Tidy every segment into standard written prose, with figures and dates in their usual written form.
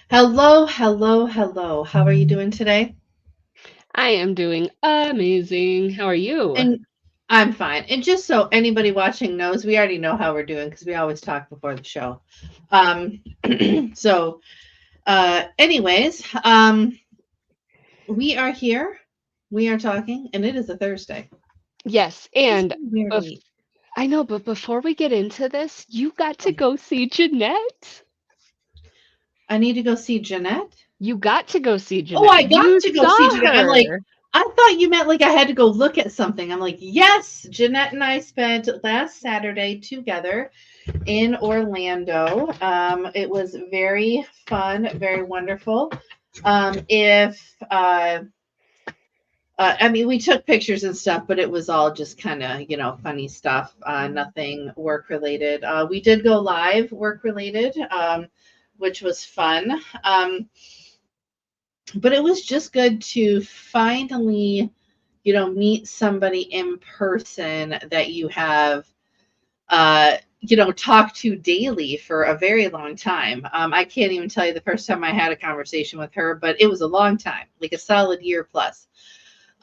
Hello, hello, hello. How are you doing today? I am doing amazing. How are you? And I'm fine. And just so anybody watching knows, we already know how we're doing because we always talk before the show. Um, so, anyways, we are here. We are talking, and it is a Thursday. Yes, It's and been a weird bef- week. I know, but before we get into this, you got to Oh, go see Jeanette. I need to go see Jeanette. You got to go see Oh, Jeanette. I got You to go see saw Jeanette. I'm like, her. I thought you meant like I had to go look at something. I'm like, yes, Jeanette and I spent last Saturday together in Orlando. It was very fun, very wonderful. If I mean, we took pictures and stuff, but it was all just kind of funny stuff. Nothing work related. We did go live work related, which was fun. But it was just good to finally meet somebody in person that you have talk to daily for a very long time. I can't even tell you the first time I had a conversation with her, but it was a long time, like a solid year plus.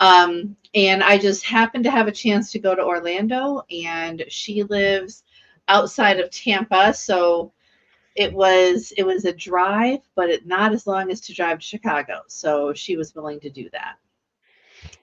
And I just happened to have a chance to go to Orlando, and she lives outside of Tampa, so it was a drive, but not as long as to drive to Chicago. So she was willing to do that.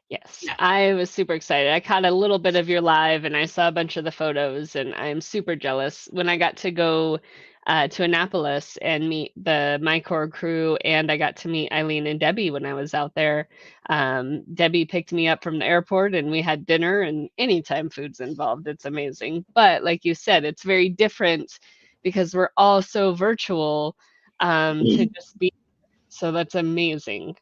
Yes, Yeah. I was super excited. I caught a little bit of your live and I saw a bunch of the photos, and I'm super jealous when I got to go to Annapolis and meet the My Core crew, and I got to meet Eileen and Debbie when I was out there. Debbie picked me up from the airport and we had dinner, and anytime food's involved, it's amazing. But like you said, it's very different because we're all so virtual to just be, so that's amazing.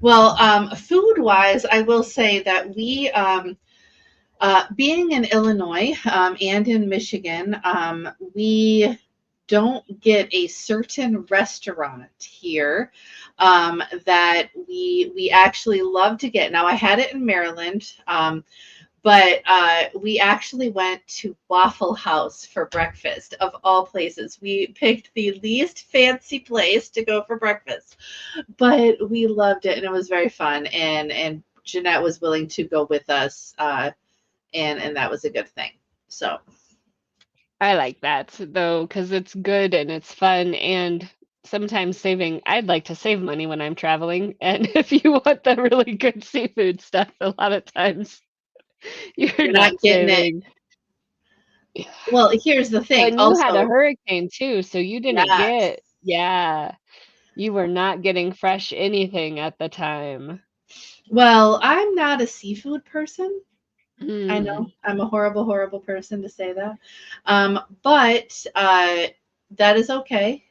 Well, food wise, I will say that being in Illinois and in Michigan, we don't get a certain restaurant here that we actually love to get. Now, I had it in Maryland, but we actually went to Waffle House for breakfast, of all places. We picked the least fancy place to go for breakfast, but we loved it and it was very fun. And Jeanette was willing to go with us, and that was a good thing. So I like that though, because it's good and it's fun, and sometimes saving, I'd like to save money when I'm traveling. And if you want the really good seafood stuff, a lot of times you're you're not not getting it. saving. Well, here's the thing. And you had a Also, hurricane too, so you didn't yes. get, yeah, you were not getting fresh anything at the time. Well, I'm not a seafood person. I Mm. know I'm a horrible, horrible person to say that. But that is okay.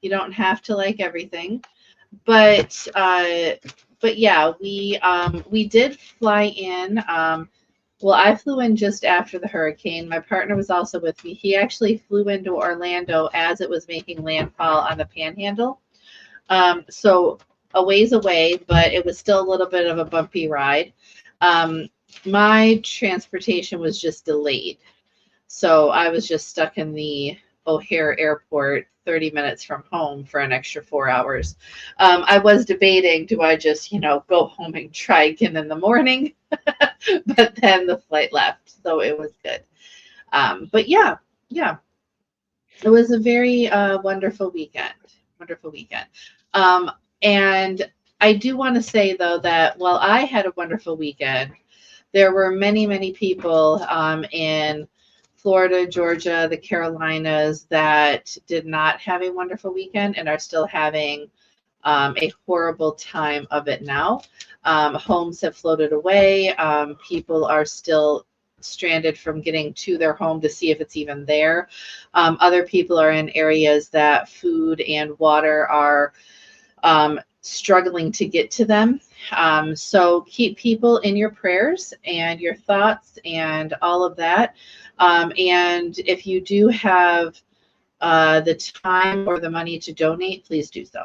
You don't have to like everything. But but yeah, we did fly in. Well, I flew in just after the hurricane. My partner was also with me. He actually flew into Orlando as it was making landfall on the Panhandle. So a ways away, but it was still a little bit of a bumpy ride. Um, my transportation was just delayed. So I was just stuck in the O'Hare Airport 30 minutes from home for an extra 4 hours. I was debating, do I just, go home and try again in the morning? But then the flight left. So it was good. But yeah, yeah, it was a very wonderful weekend. Wonderful weekend. Um, and I do want to say, though, that while I had a wonderful weekend, there were many, many people in Florida, Georgia, the Carolinas that did not have a wonderful weekend and are still having a horrible time of it now. Homes have floated away. People are still stranded from getting to their home to see if it's even there. Other people are in areas that food and water are struggling to get to them. So keep people in your prayers and your thoughts and all of that. And if you do have the time or the money to donate, please do so.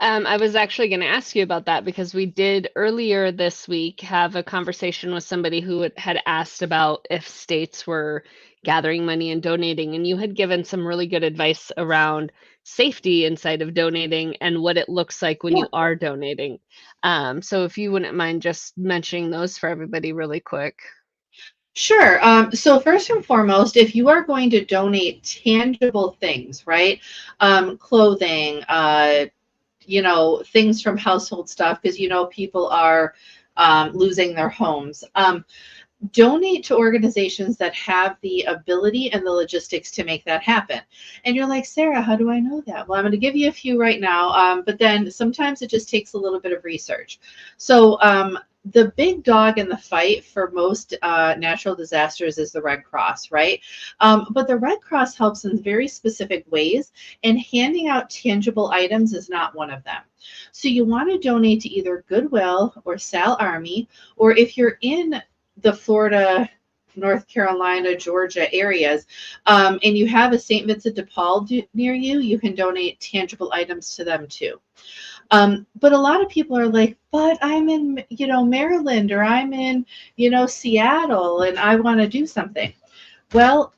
I was actually going to ask you about that because we did earlier this week have a conversation with somebody who had asked about if states were gathering money and donating, and you had given some really good advice around safety inside of donating and what it looks like when Yeah. you are donating. So if you wouldn't mind just mentioning those for everybody really quick. Sure. So first and foremost, if you are going to donate tangible things, right? Clothing, things from household stuff, because people are losing their homes. Donate to organizations that have the ability and the logistics to make that happen. And you're like, Sarah, how do I know that? Well, I'm going to give you a few right now, but then sometimes it just takes a little bit of research. So the big dog in the fight for most natural disasters is the Red Cross, right? But the Red Cross helps in very specific ways, and handing out tangible items is not one of them. So you want to donate to either Goodwill or Sal Army, or if you're in the Florida, North Carolina, Georgia areas, and you have a St. Vincent de Paul near you, you can donate tangible items to them too. But a lot of people are like, but I'm in, Maryland, or I'm in, Seattle, and I want to do something. Well,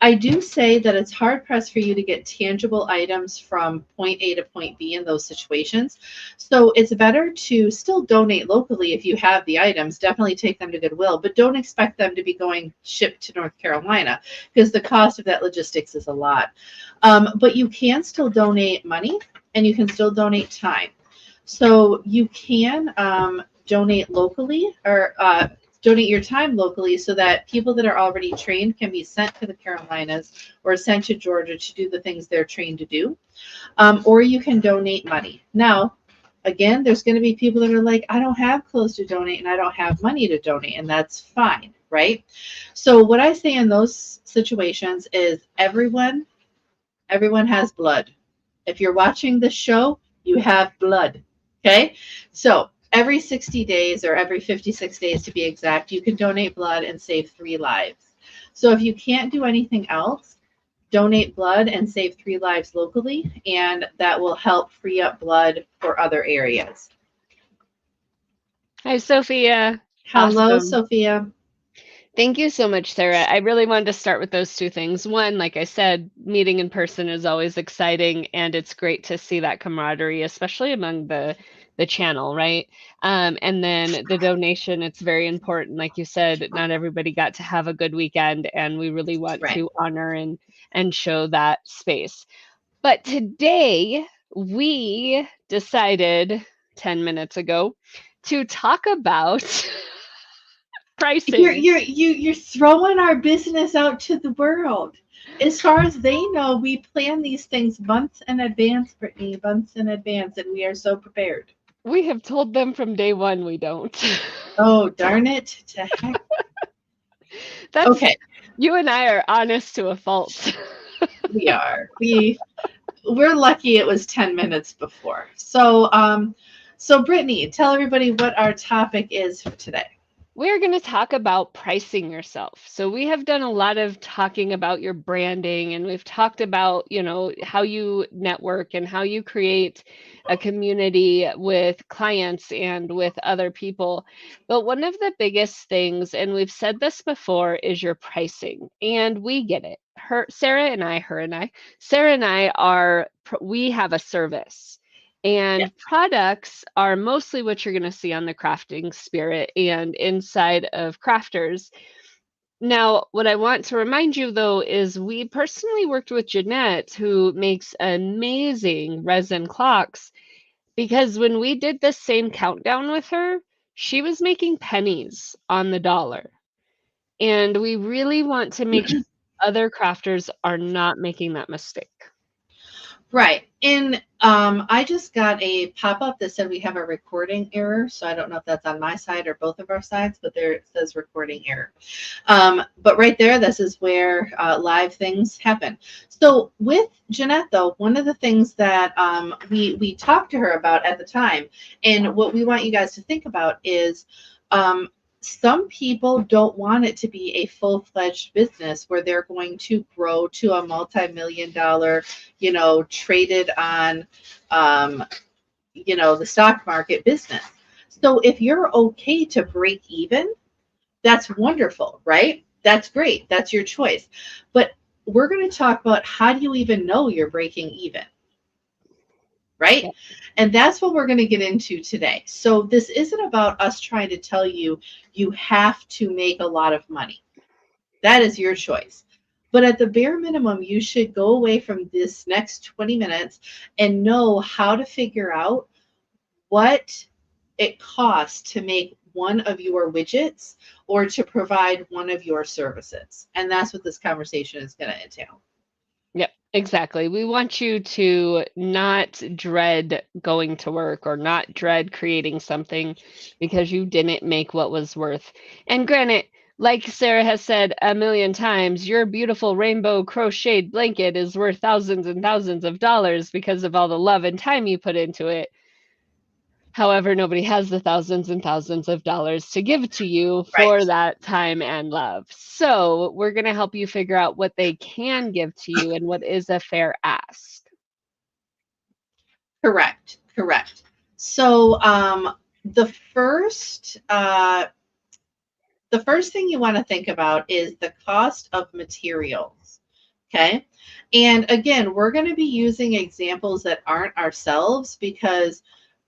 I do say that it's hard pressed for you to get tangible items from point A to point B in those situations. So it's better to still donate locally if you have the items. Definitely take them to Goodwill, but don't expect them to be going shipped to North Carolina, because the cost of that logistics is a lot. But you can still donate money, and you can still donate time. So you can donate locally, or donate your time locally, so that people that are already trained can be sent to the Carolinas or sent to Georgia to do the things they're trained to do. Or you can donate money. Now, again, there's going to be people that are like, I don't have clothes to donate and I don't have money to donate, and that's fine, right? So what I say in those situations is everyone has blood. If you're watching this show, you have blood. Okay? So every 60 days, or every 56 days to be exact, you can donate blood and save 3 lives. So if you can't do anything else, donate blood and save 3 lives locally, and that will help free up blood for other areas. Hi, Sophia. Hello, Awesome. Sophia. Thank you so much, Sarah. I really wanted to start with those two things. One, like I said, meeting in person is always exciting, and it's great to see that camaraderie, especially among the channel, right? And then the donation, it's very important. Like you said, not everybody got to have a good weekend, and we really want Right. to honor and show that space. But today we decided 10 minutes ago to talk about pricing. You're throwing our business out to the world. As far as they know, we plan these things months in advance, Brittany, months in advance, and we are so prepared. We have told them from day one we don't. Oh, darn it. To heck. That's Okay. You and I are honest to a fault. We are. We're lucky it was 10 minutes before. So Brittany, tell everybody what our topic is for today. We're going to talk about pricing yourself. So we have done a lot of talking about your branding, and we've talked about, how you network and how you create a community with clients and with other people. But one of the biggest things, and we've said this before, is your pricing. And we get it. Sarah and I we have a service. And products are mostly what you're going to see on the Crafting Spirit and inside of Crafters. Now, what I want to remind you, though, is we personally worked with Jeanette, who makes amazing resin clocks, because when we did the same countdown with her, she was making pennies on the dollar. And we really want to make sure other crafters are not making that mistake. Right. And I just got a pop-up that said we have a recording error. So I don't know if that's on my side or both of our sides, but there it says recording error. But right there, this is where live things happen. So with Jeanette, though, one of the things that we talked to her about at the time, and what we want you guys to think about is some people don't want it to be a full-fledged business where they're going to grow to a multi-million-dollar, traded on, the stock market business. So if you're okay to break even, that's wonderful, right? That's great. That's your choice. But we're going to talk about how do you even know you're breaking even, right? Yeah. And that's what we're going to get into today. So this isn't about us trying to tell you you have to make a lot of money. That is your choice. But at the bare minimum, you should go away from this next 20 minutes and know how to figure out what it costs to make one of your widgets or to provide one of your services. And that's what this conversation is going to entail. Yep, exactly. We want you to not dread going to work or not dread creating something because you didn't make what was worth. And granted, like Sarah has said a million times, your beautiful rainbow crocheted blanket is worth thousands and thousands of dollars because of all the love and time you put into it. However, nobody has the thousands and thousands of dollars to give to you for Right. that time and love. So, we're going to help you figure out what they can give to you and what is a fair ask. Correct. Correct. So the first the first thing you want to think about is the cost of materials. Okay. And again, we're going to be using examples that aren't ourselves because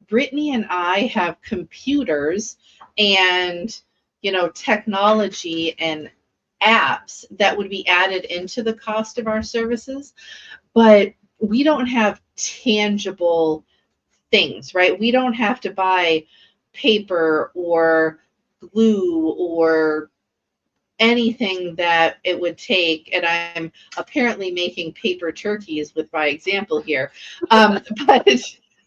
Brittany and I have computers and, technology and apps that would be added into the cost of our services, but we don't have tangible things, right? We don't have to buy paper or glue or anything that it would take. And I'm apparently making paper turkeys with my example here. But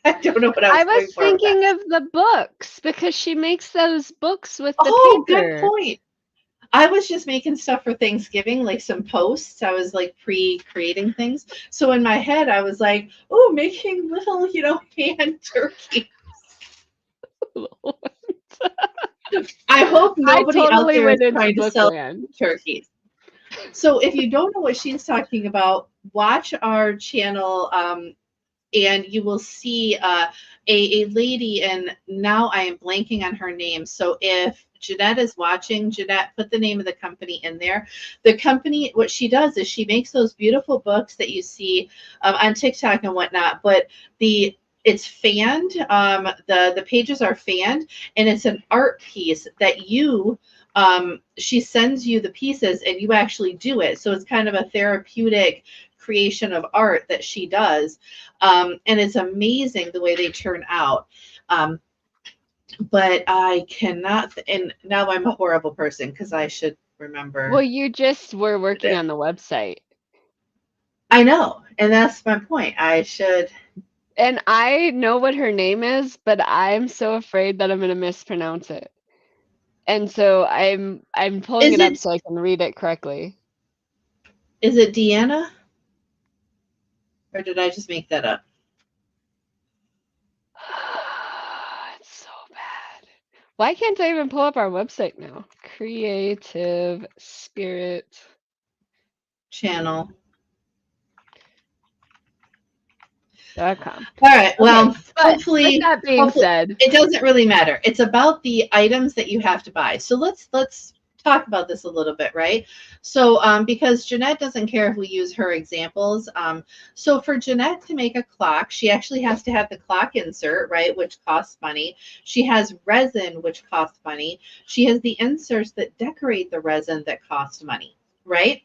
I don't know what I I was was going for with that. thinking of the books because she makes those books with the Oh, good paper. point. I was just making stuff for Thanksgiving, like some posts. I was like pre-creating things. So in my head, I was like, oh, making little, hand turkey. I hope I nobody out totally there is went into trying to sell Bookland. turkeys. So if you don't know what she's talking about, watch our channel, and you will see a lady, and now I am blanking on her name. So if Jeanette is watching, Jeanette, put the name of the company in there. The company, what she does is she makes those beautiful books that you see on TikTok and whatnot, but it's fanned. The pages are fanned, and it's an art piece that she sends you the pieces and you actually do it. So it's kind of a therapeutic creation of art that she does. And it's amazing the way they turn out. But I cannot, and now I'm a horrible person because I should remember Well, you just were working it. on the website. I know, and that's my point. I should. And I know what her name is, but I'm so afraid that I'm going to mispronounce it. And so I'm pulling Is it up it so I can read it correctly. is it Deanna, or did I just make that up? It's so bad. Why can't I even pull up our website now? Creative Spirit. Channel. .com. All right. Well, Okay, but with hopefully, that being hopefully said, it doesn't really matter. It's about the items that you have to buy. So let's talk about this a little bit, right? So because Jeanette doesn't care if we use her examples. So for Jeanette to make a clock, she actually has to have the clock insert, right, which costs money. She has resin, which costs money. She has the inserts that decorate the resin that cost money, right?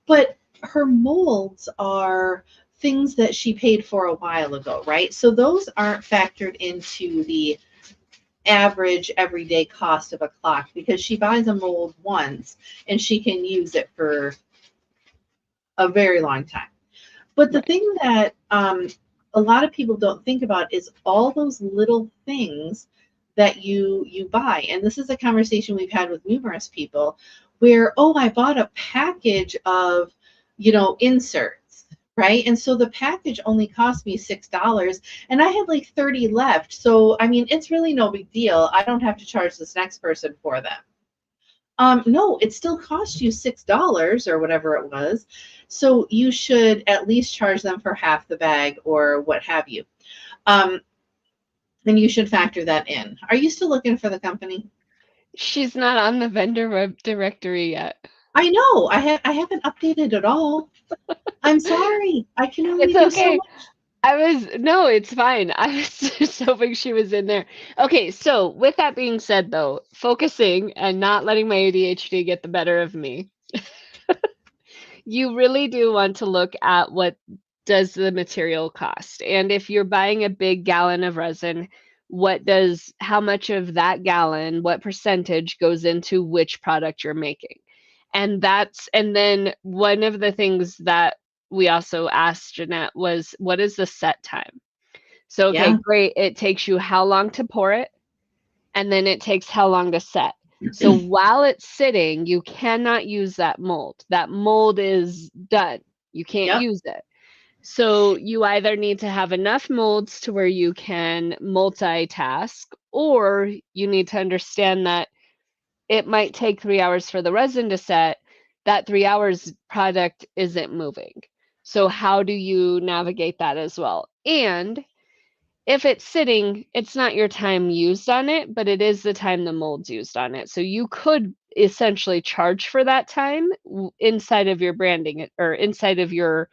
But her molds are things that she paid for a while ago, right? So those aren't factored into the average everyday cost of a clock because she buys a mold once and she can use it for a very long time. But the right. thing that a lot of people don't think about is all those little things that you buy. And this is a conversation we've had with numerous people where, oh, I bought a package of, inserts, right? And so the package only cost me $6 and I had like 30 left. So, I mean, it's really no big deal. I don't have to charge this next person for them. No, it still cost you $6 or whatever it was. So you should at least charge them for half the bag or what have you. Um, and you should factor that in. Are you still looking for the company? She's not on the vendor web directory yet. I know. I haven't updated at all. I'm sorry. I can only It's do so okay. much. No, it's fine. I was just hoping she was in there. Okay, so with that being said, though, focusing and not letting my ADHD get the better of me, you really do want to look at what does the material cost. And if you're buying a big gallon of resin, how much of that gallon, what percentage goes into which product you're making? And then one of the things that we also asked Jeanette was, what is the set time? So, okay, Yeah. great. It takes you how long to pour it, and then it takes how long to set. So while it's sitting, you cannot use that mold. That mold is done. You can't Yep. use it. So you either need to have enough molds to where you can multitask, or you need to understand that it might take 3 hours for the resin to set. That 3 hours product isn't moving. So how do you navigate that as well? And if it's sitting, it's not your time used on it, but it is the time the mold's used on it. So you could essentially charge for that time inside of your branding or inside of your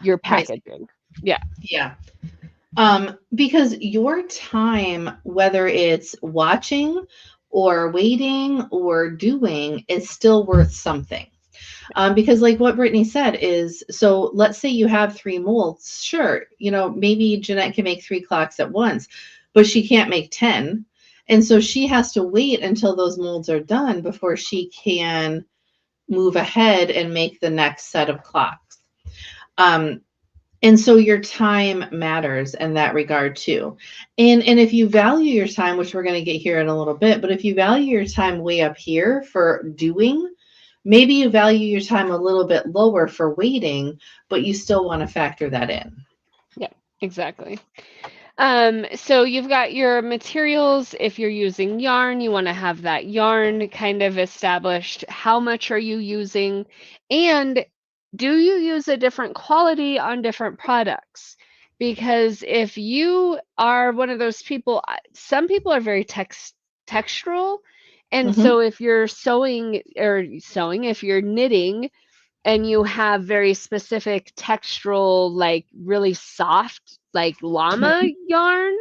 Pricing. packaging. Yeah. Yeah. Because your time, whether it's watching or waiting or doing, is still worth something. Because like what Brittany said is, so let's say you have 3 molds. Sure, maybe Jeanette can make 3 clocks at once, but she can't make 10. And so she has to wait until those molds are done before she can move ahead and make the next set of clocks. Um, and so your time matters in that regard too. And if you value your time, which we're going to get here in a little bit, but if you value your time way up here for doing, maybe you value your time a little bit lower for waiting, but you still want to factor that in. Yeah, exactly. So you've got your materials. If you're using yarn, you want to have that yarn kind of established. How much are you using? And do you use a different quality on different products? Because if you are one of those people, some people are very textural. And Mm-hmm. so if you're if you're knitting, and you have very specific textural, like really soft, like llama yarn,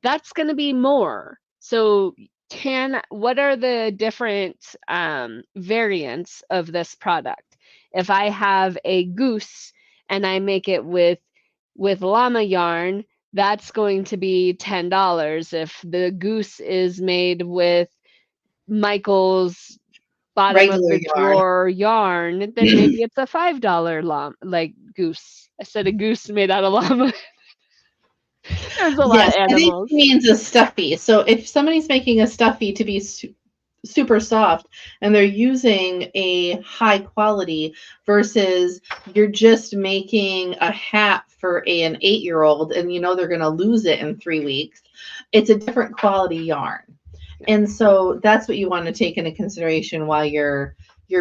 that's going to be more. So what are the different variants of this product? If I have a goose and I make it with llama yarn, that's going to be $10. If the goose is made with Michael's bottom of Regular the yarn. drawer yarn, then maybe it's a $5 like goose. I said a goose made out of llama. There's a lot Yes, of I think animals. she means a stuffy. So if somebody's making a stuffy to be super soft and they're using a high quality versus you're just making a hat for an 8-year-old and they're going to lose it in 3 weeks, it's a different quality yarn. And so that's what you want to take into consideration while you're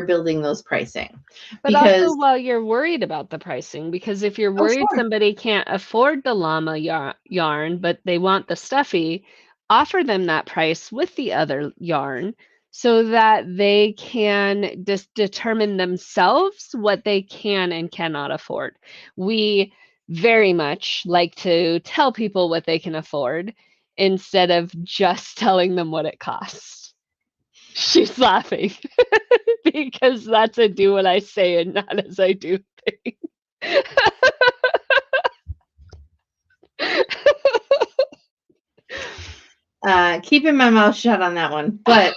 building those pricing. But also Because while you're worried about the pricing, because if you're oh worried sure. somebody can't afford the llama yarn, but they want the stuffy, offer them that price with the other yarn so that they can just determine themselves what they can and cannot afford. We very much like to tell people what they can afford instead of just telling them what it costs. She's laughing. Because that's a do what I say and not as I do thing. Keeping my mouth shut on that one. But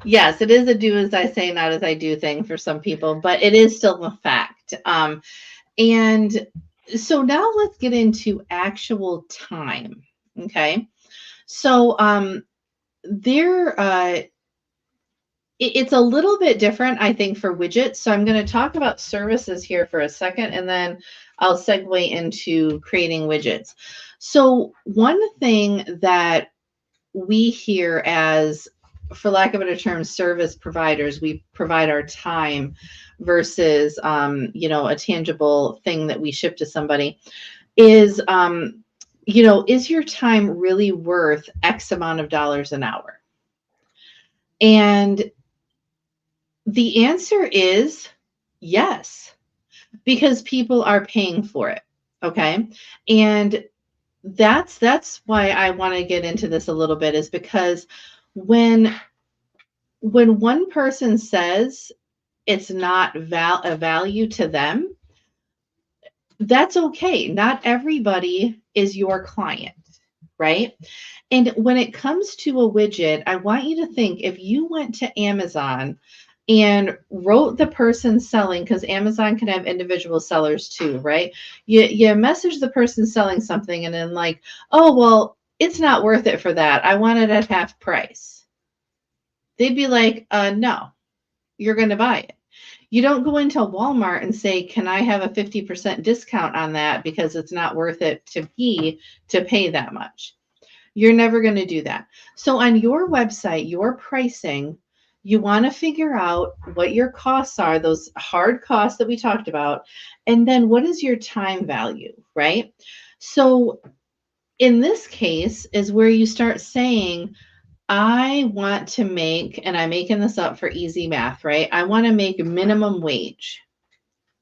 yes, it is a do as I say, not as I do thing for some people, but it is still a fact. And so now let's get into actual time. Okay. So it's a little bit different, I think, for widgets. So I'm going to talk about services here for a second, and then I'll segue into creating widgets. So one thing that we here as, for lack of a better term, service providers, we provide our time versus a tangible thing that we ship to somebody, is is your time really worth X amount of dollars an hour? And The answer is yes, because people are paying for it. Okay. And that's why I want to get into this a little bit, is because when one person says it's not a value to them, that's okay. Not everybody is your client, right? And when it comes to a widget, I want you to think, if you went to Amazon and wrote the person selling, because Amazon can have individual sellers too, right? You message the person selling something and then like, oh, well, it's not worth it for that. I want it at half price. They'd be like, no, you're going to buy it. You don't go into Walmart and say, can I have a 50% discount on that because it's not worth it to me to pay that much. You're never going to do that. So on your website, your pricing, you want to figure out what your costs are, those hard costs that we talked about, and then what is your time value, right? So in this case is where you start saying, I want to make, and I'm making this up for easy math, right? I want to make minimum wage.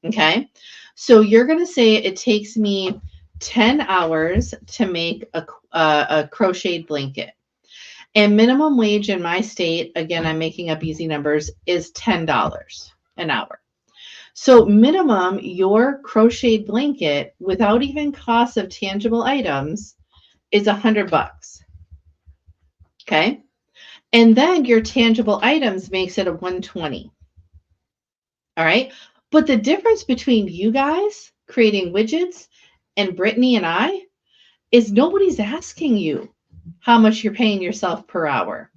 Okay. So you're going to say it takes me 10 hours to make a crocheted blanket. And minimum wage in my state, again, I'm making up easy numbers, is $10 an hour. So minimum, your crocheted blanket without even cost of tangible items is $100. Okay. And then your tangible items makes it a 120. All right. But the difference between you guys creating widgets and Brittany and I is nobody's asking you how much you're paying yourself per hour.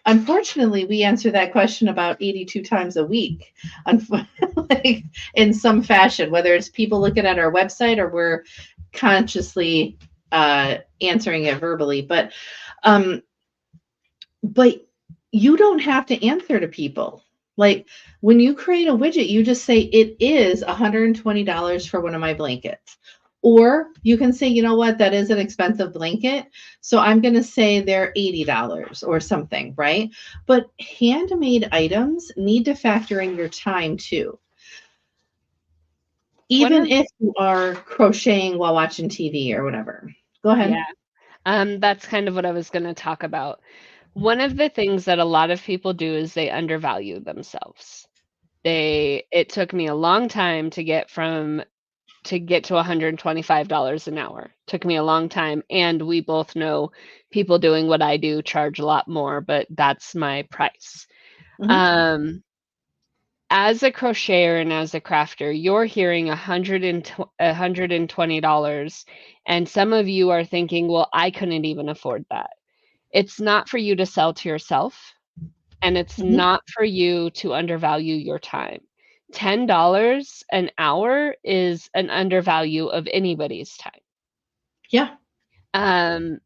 Unfortunately, we answer that question about 82 times a week, like in some fashion, whether it's people looking at our website or we're consciously answering it verbally. But you don't have to answer to people. Like when you create a widget, you just say it is $120 for one of my blankets. Or you can say, you know what, that is an expensive blanket, so I'm going to say they're $80 or something, right? But handmade items need to factor in your time too. Even if you are crocheting while watching TV or whatever. Go ahead. Yeah. That's kind of what I was going to talk about. One of the things that a lot of people do is they undervalue themselves. It took me a long time to get to $125 an hour. Took me a long time. And we both know people doing what I do charge a lot more, but that's my price. Mm-hmm. As a crocheter and as a crafter, you're hearing $120. And some of you are thinking, well, I couldn't even afford that. It's not for you to sell to yourself. And it's mm-hmm. not for you to undervalue your time. $10 an hour is an undervalue of anybody's time. Yeah.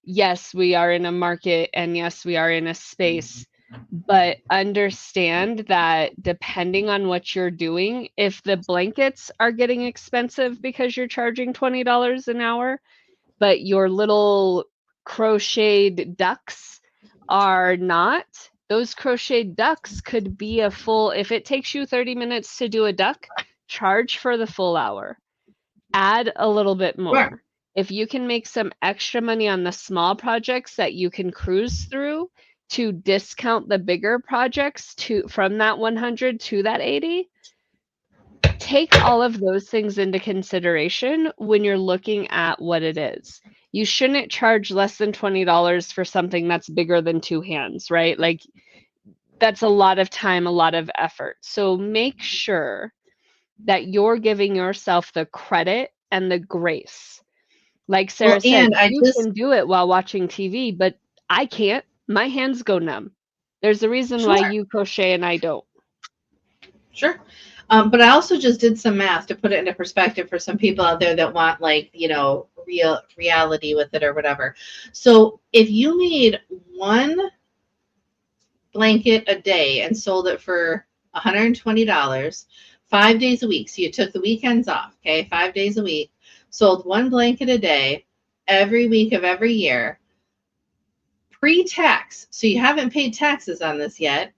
Yes, we are in a market and yes, we are in a space, but understand that depending on what you're doing, if the blankets are getting expensive because you're charging $20 an hour, but your little crocheted ducks are not, those crocheted ducks could be a full, if it takes you 30 minutes to do a duck, charge for the full hour. Add a little bit more. Sure. If you can make some extra money on the small projects that you can cruise through to discount the bigger projects from that 100 to that 80, take all of those things into consideration when you're looking at what it is. You shouldn't charge less than $20 for something that's bigger than two hands, right? Like that's a lot of time, a lot of effort. So make sure that you're giving yourself the credit and the grace. Like Sarah said, you can do it while watching TV, but I can't. My hands go numb. There's a reason why you crochet and I don't. Sure. But I also just did some math to put it into perspective for some people out there that want real reality with it or whatever. So if you made one blanket a day and sold it for $120, 5 days a week. So you took the weekends off, okay? 5 days a week, sold one blanket a day every week of every year, pre-tax. So you haven't paid taxes on this yet.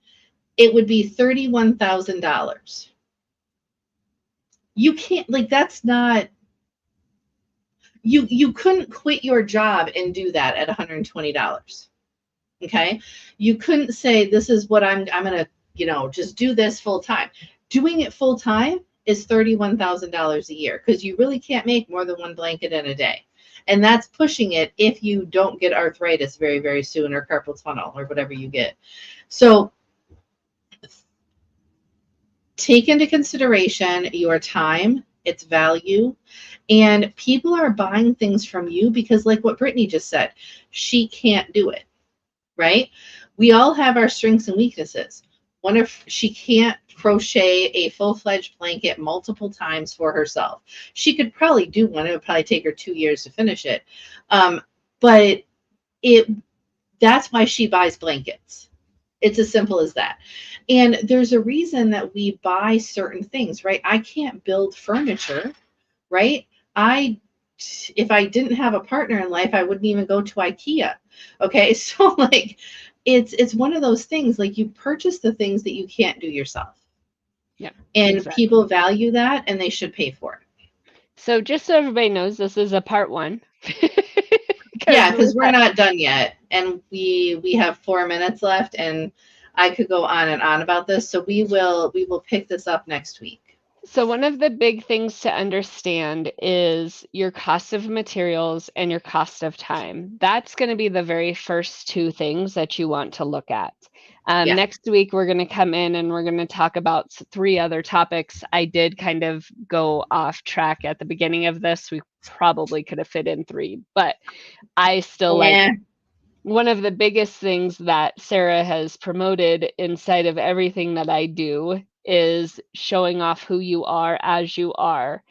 it would be $31,000. You can't, like, that's not, you couldn't quit your job and do that at $120. Okay. You couldn't say, this is what I'm going to, just do this full time. Doing it full time is $31,000 a year, because you really can't make more than one blanket in a day. And that's pushing it if you don't get arthritis very, very soon, or carpal tunnel, or whatever you get. So take into consideration your time, its value, and people are buying things from you because, like what Brittany just said, she can't do it, right? We all have our strengths and weaknesses. What if she can't crochet a full-fledged blanket multiple times for herself? She could probably do one. It would probably take her 2 years to finish it. But that's why she buys blankets. It's as simple as that. And there's a reason that we buy certain things, right? I can't build furniture, right? If I didn't have a partner in life, I wouldn't even go to IKEA. Okay. So like, it's one of those things, like, you purchase the things that you can't do yourself. Yeah. And exactly. people value that, and they should pay for it. So just so everybody knows, this is a part 1. Yeah, because we're not done yet. And we have 4 minutes left, and I could go on and on about this. So we will pick this up next week. So one of the big things to understand is your cost of materials and your cost of time. That's going to be the very first 2 things that you want to look at. Yeah. Next week, we're going to come in and we're going to talk about 3 other topics. I did kind of go off track at the beginning of this. We probably could have fit in 3, but I still like, one of the biggest things that Sarah has promoted inside of everything that I do is showing off who you are as you are,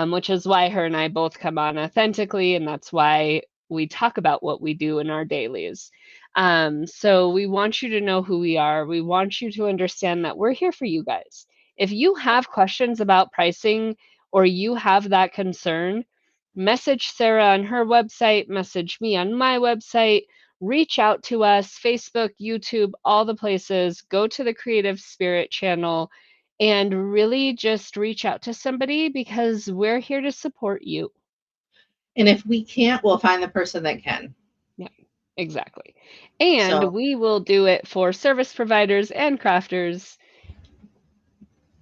which is why her and I both come on authentically, and that's why we talk about what we do in our dailies. So we want you to know who we are. We want you to understand that we're here for you guys. If you have questions about pricing, or you have that concern, message Sarah on her website, message me on my website, reach out to us, Facebook, YouTube, all the places. Go to the Creative Spirit channel and really just reach out to somebody, because we're here to support you. And if we can't, we'll find the person that can. Yeah, exactly. And we will do it for service providers and crafters.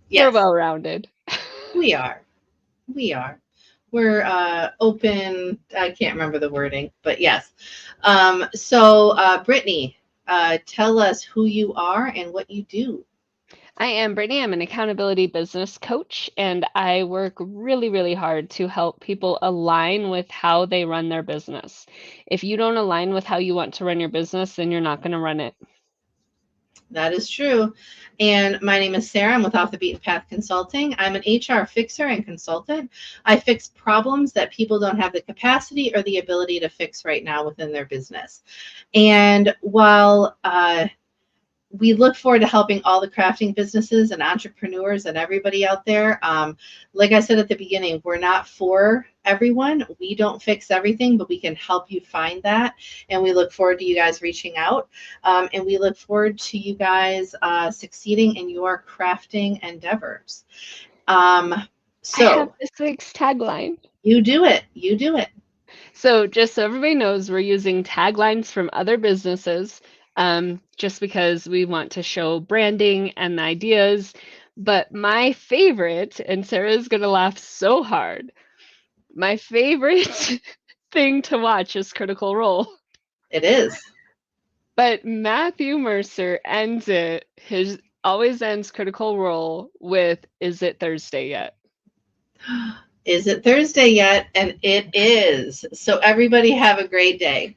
Yes. We're well-rounded. We are. We're open. I can't remember the wording, but yes. So Brittany, tell us who you are and what you do. I am Brittany. I'm an accountability business coach, and I work really, really hard to help people align with how they run their business. If you don't align with how you want to run your business, then you're not going to run it. That is true. And my name is Sarah. I'm with Off the Beaten Path Consulting. I'm an HR fixer and consultant. I fix problems that people don't have the capacity or the ability to fix right now within their business. And while we look forward to helping all the crafting businesses and entrepreneurs and everybody out there, like I said at the beginning, we're not for everyone. We don't fix everything, but we can help you find that. And we look forward to you guys reaching out. And we look forward to you guys succeeding in your crafting endeavors. So I have this week's tagline. You do it. You do it. So just so everybody knows, we're using taglines from other businesses, just because we want to show branding and ideas. But my favorite, and Sarah's going to laugh so hard, my favorite thing to watch is Critical Role. It is. But Matthew Mercer always ends Critical Role with, "Is it Thursday yet?" Is it Thursday yet? And it is. So everybody have a great day.